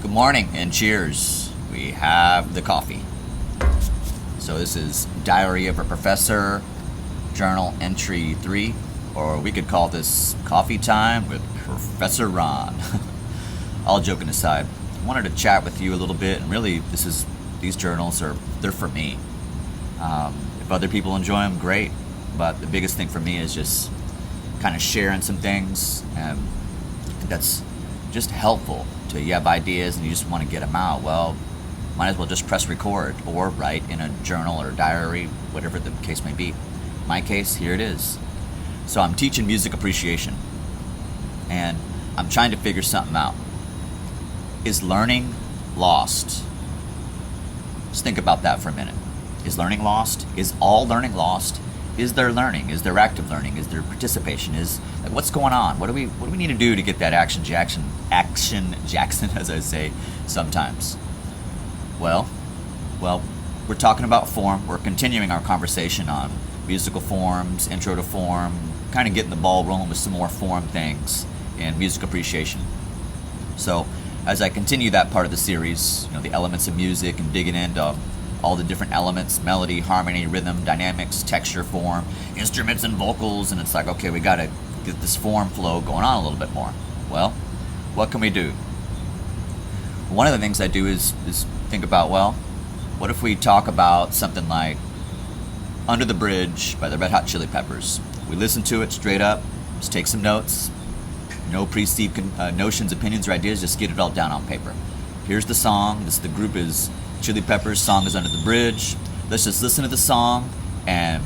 Good morning and cheers. We have the coffee. So this is Diary of a Professor, Journal Entry 3, or we could call this Coffee Time with Professor Ron. All joking aside, I wanted to chat with you a little bit, and really these journals they're for me. If other people enjoy them, great, but the biggest thing for me is just kind of sharing some things, and that's just helpful to you have ideas and you just want to get them out. Well, might as well just press record or write in a journal or diary, whatever the case may be. In my case, here it is. So I'm teaching music appreciation, and I'm trying to figure something out. Is learning lost? Just think about that for a minute. Is learning lost? Is all learning lost? Is there learning? Is there active learning? Is there participation? Is like, what's going on? What do we need to do to get that action Jackson, as I say sometimes? Well, we're talking about form. We're continuing our conversation on musical forms, intro to form, kind of getting the ball rolling with some more form things in music appreciation. So as I continue that part of the series, the elements of music and digging into all the different elements, melody, harmony, rhythm, dynamics, texture, form, instruments and vocals, and it's like, okay, we got to get this form flow going on a little bit more. Well, what can we do? One of the things I do is think about, well, what if we talk about something like Under the Bridge by the Red Hot Chili Peppers? We listen to it straight up, just take some notes, no preconceived notions, opinions, or ideas, just get it all down on paper. Here's the song, the group is Chili Peppers, song is Under the Bridge. Let's just listen to the song and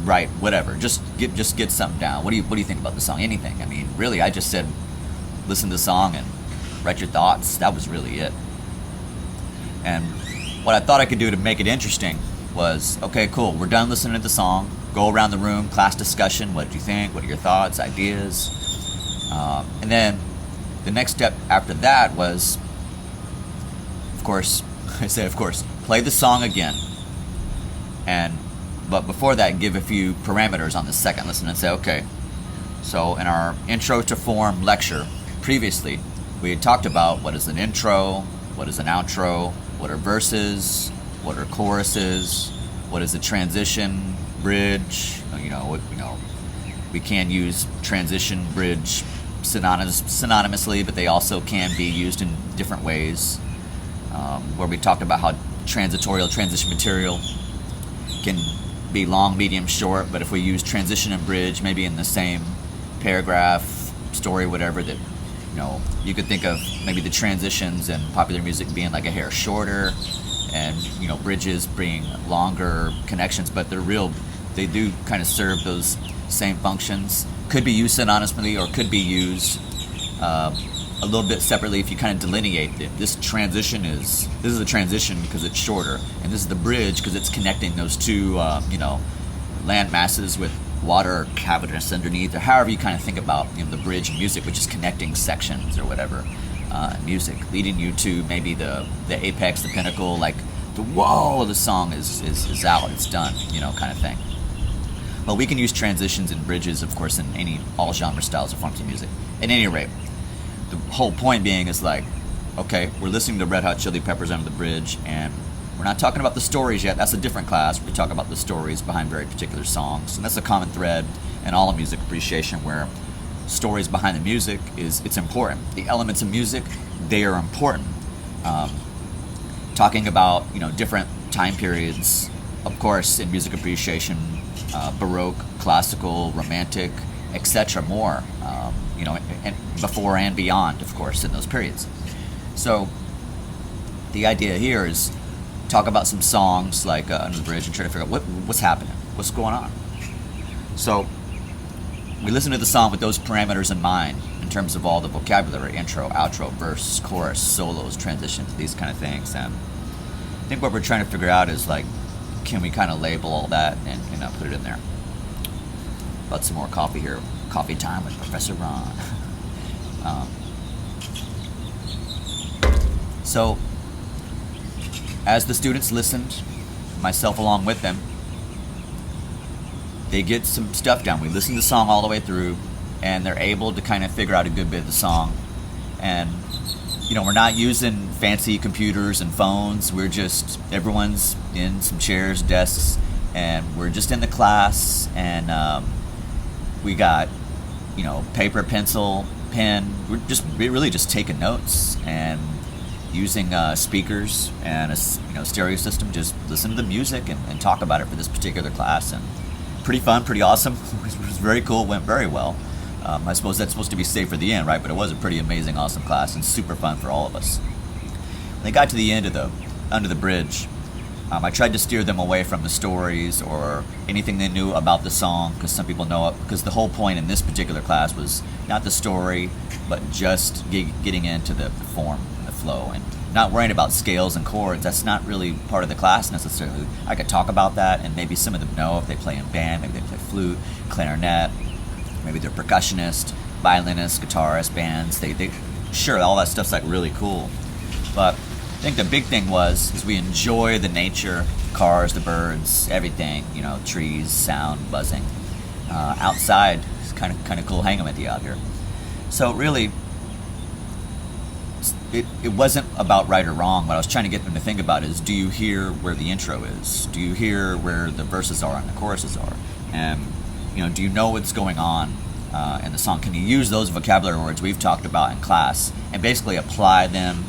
write whatever. Just get something down. What do you think about the song? Anything. I mean, really, I just said listen to the song and write your thoughts. That was really it. And what I thought I could do to make it interesting was, okay, cool, we're done listening to the song. Go around the room, class discussion. What did you think? What are your thoughts, ideas? And then the next step after that was, of course, play the song again. But before that, give a few parameters on the second listen and say, okay, so in our intro to form lecture previously, we had talked about what is an intro, what is an outro, what are verses, what are choruses, what is a transition, bridge. We can use transition, bridge synonymously, but they also can be used in different ways. Where we talked about how transitorial transition material can be long, medium, short, but if we use transition and bridge maybe in the same paragraph, story, whatever, that you could think of maybe the transitions in popular music being like a hair shorter, and bridges being longer connections, but they do kind of serve those same functions. Could be used synonymously or could be used a little bit separately if you kind of delineate it. This is a transition because it's shorter, and this is the bridge because it's connecting those two land masses with water cavernous underneath, or however you kind of think about the bridge in music, which is connecting sections or whatever. Music leading you to maybe the apex, the pinnacle, like the whoa, the song is out, it's done, kind of thing. But we can use transitions and bridges, of course, in all genre styles or forms of music. At any rate, the whole point being is like, okay, we're listening to Red Hot Chili Peppers Under the Bridge, and we're not talking about the stories yet. That's a different class. We talk about the stories behind very particular songs, and that's a common thread in all of music appreciation, where stories behind the music it's important. The elements of music, they are important. Talking about different time periods, of course, in music appreciation, Baroque, classical, romantic, etc. More, and before and beyond, of course, in those periods. So the idea here is talk about some songs like Under the Bridge and try to figure out what's happening, what's going on. So we listen to the song with those parameters in mind in terms of all the vocabulary, intro, outro, verse, chorus, solos, transitions, these kind of things. And I think what we're trying to figure out is like, can we kind of label all that and put it in there? About some more coffee here. Coffee time with Professor Ron. So as the students listened, myself along with them, they get some stuff down. We listen to the song all the way through, and they're able to kind of figure out a good bit of the song. And we're not using fancy computers and phones. We're just, everyone's in some chairs, desks, and we're just in the class, and we got, paper, pencil, pen. We're really just taking notes and using speakers and a stereo system. Just listen to the music and talk about it for this particular class. And pretty fun, pretty awesome. It was very cool. Went very well. I suppose that's supposed to be safe for the end, right? But it was a pretty amazing, awesome class and super fun for all of us. When they got to the end of Under the Bridge, I tried to steer them away from the stories or anything they knew about the song, because some people know it, because the whole point in this particular class was not the story, but just getting into the form, the flow, and not worrying about scales and chords. That's not really part of the class necessarily. I could talk about that, and maybe some of them know if they play in band, maybe they play flute, clarinet, maybe they're percussionist, violinist, guitarist, bands. They sure, all that stuff's like really cool. But I think the big thing is we enjoy the nature, cars, the birds, everything, trees, sound, buzzing. Outside, it's kind of cool hanging with you out here. So really, it wasn't about right or wrong. What I was trying to get them to think about is, do you hear where the intro is? Do you hear where the verses are and the choruses are? And do you know what's going on in the song? Can you use those vocabulary words we've talked about in class and basically apply them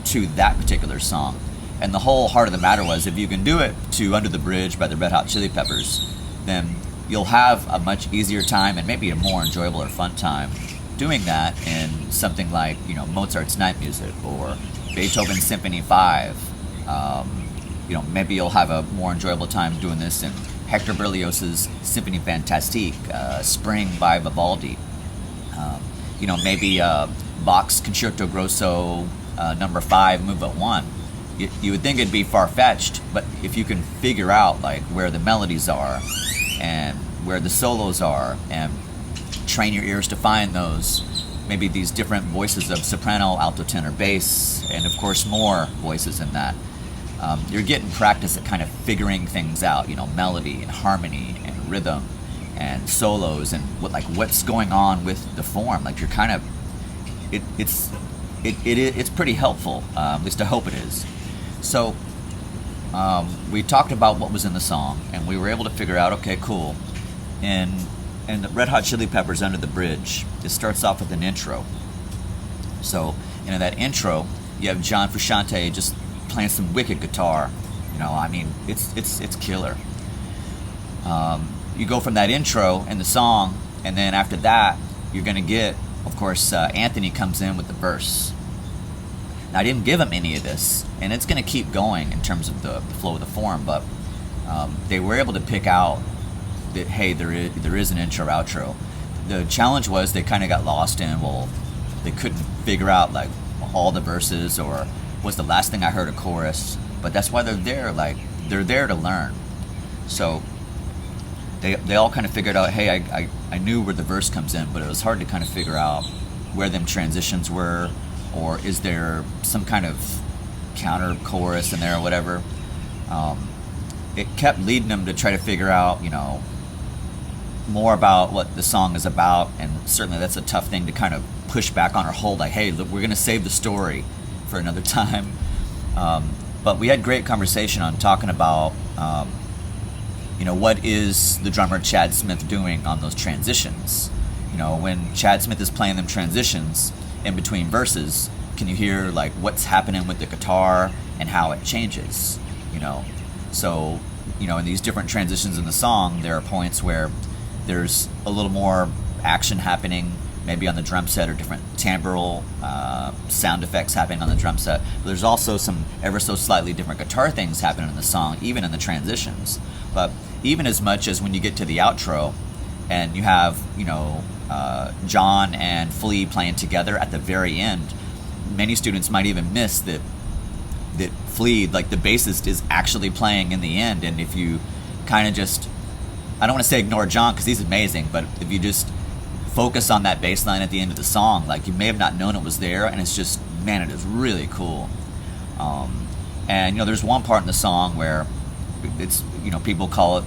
to that particular song? And the whole heart of the matter was, if you can do it to Under the Bridge by the Red Hot Chili Peppers, then you'll have a much easier time and maybe a more enjoyable or fun time doing that in something like Mozart's Night Music or Beethoven's Symphony 5. Maybe you'll have a more enjoyable time doing this in Hector Berlioz's Symphonie Fantastique, Spring by Vivaldi. Maybe Bach's Concerto Grosso number 5, Movement 1. You would think it'd be far-fetched, but if you can figure out like where the melodies are and where the solos are and train your ears to find those, maybe these different voices of soprano, alto, tenor, bass, and of course more voices in that, you're getting practice at kind of figuring things out, melody and harmony and rhythm and solos and what's going on with the form. Like you're kind of, it's pretty helpful, at least I hope it is. So we talked about what was in the song, and we were able to figure out, okay, cool. And the Red Hot Chili Peppers Under the Bridge, it starts off with an intro. So in that intro, you have John Frusciante just playing some wicked guitar. It's killer. You go from that intro and the song, and then after that, you're going to get, of course, Anthony comes in with the verse. Now, I didn't give him any of this, and it's going to keep going in terms of the flow of the form, but they were able to pick out that, hey, there is an intro, outro. The challenge was they kind of got lost in, they couldn't figure out like all the verses, or was the last thing I heard a chorus, but that's why they're there. Like, they're there to learn. So they all kind of figured out, hey, I knew where the verse comes in, but it was hard to kind of figure out where them transitions were, or is there some kind of counter chorus in there or whatever. It kept leading them to try to figure out, more about what the song is about, and certainly that's a tough thing to kind of push back on or hold, like, hey, look, we're going to save the story for another time. But we had great conversation on talking about, what is the drummer Chad Smith doing on those transitions? When Chad Smith is playing them transitions in between verses, can you hear like what's happening with the guitar and how it changes? So in these different transitions in the song, there are points where there's a little more action happening, maybe on the drum set, or different timbral sound effects happening on the drum set. But there's also some ever so slightly different guitar things happening in the song, even in the transitions. But even as much as when you get to the outro and you have, John and Flea playing together at the very end, many students might even miss that Flea, like the bassist, is actually playing in the end. And if you kind of just, I don't want to say ignore John because he's amazing, but if you just focus on that bass line at the end of the song, like you may have not known it was there, and it's just, man, it is really cool. And there's one part in the song where it's, people call it,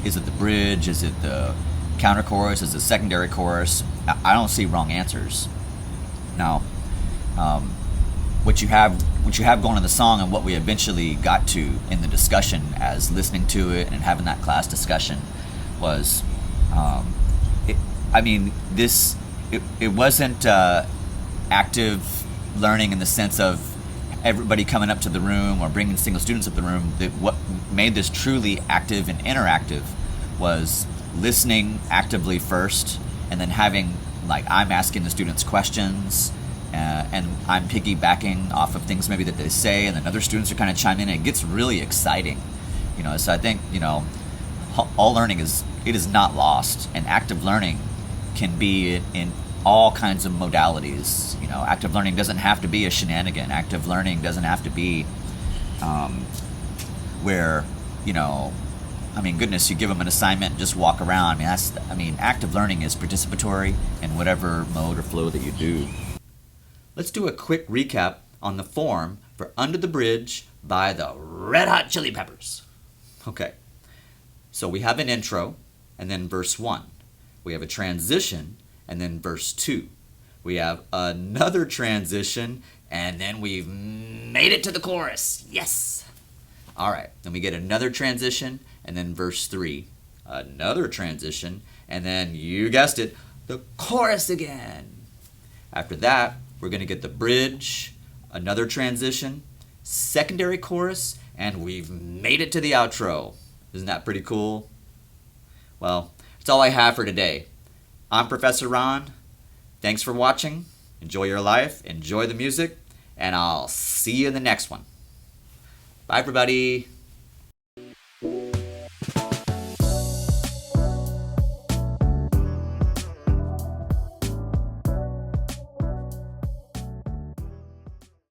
is it the bridge, is it the counter chorus, is it the secondary chorus? I don't see wrong answers. Now, what you have going in the song and what we eventually got to in the discussion as listening to it and having that class discussion was, it wasn't active learning in the sense of everybody coming up to the room or bringing single students up the room. What made this truly active and interactive was listening actively first, and then having, like, I'm asking the students questions, and I'm piggybacking off of things maybe that they say, and then other students are kind of chiming in. It gets really exciting, so I think, all learning is not lost, and active learning can be in all kinds of modalities. Active learning doesn't have to be a shenanigan. Active learning doesn't have to be where, goodness, you give them an assignment and just walk around. Active learning is participatory in whatever mode or flow that you do. Let's do a quick recap on the form for Under the Bridge by the Red Hot Chili Peppers. Okay, so we have an intro, and then verse 1. We have a transition, and then verse 2. We have another transition, and then we've made it to the chorus. Yes! All right, then we get another transition, and then verse 3. Another transition, and then, you guessed it, the chorus again. After that, we're going to get the bridge, another transition, secondary chorus, and we've made it to the outro. Isn't that pretty cool? Well, that's all I have for today. I'm Professor Ron. Thanks for watching. Enjoy your life, enjoy the music, and I'll see you in the next one. Bye, everybody.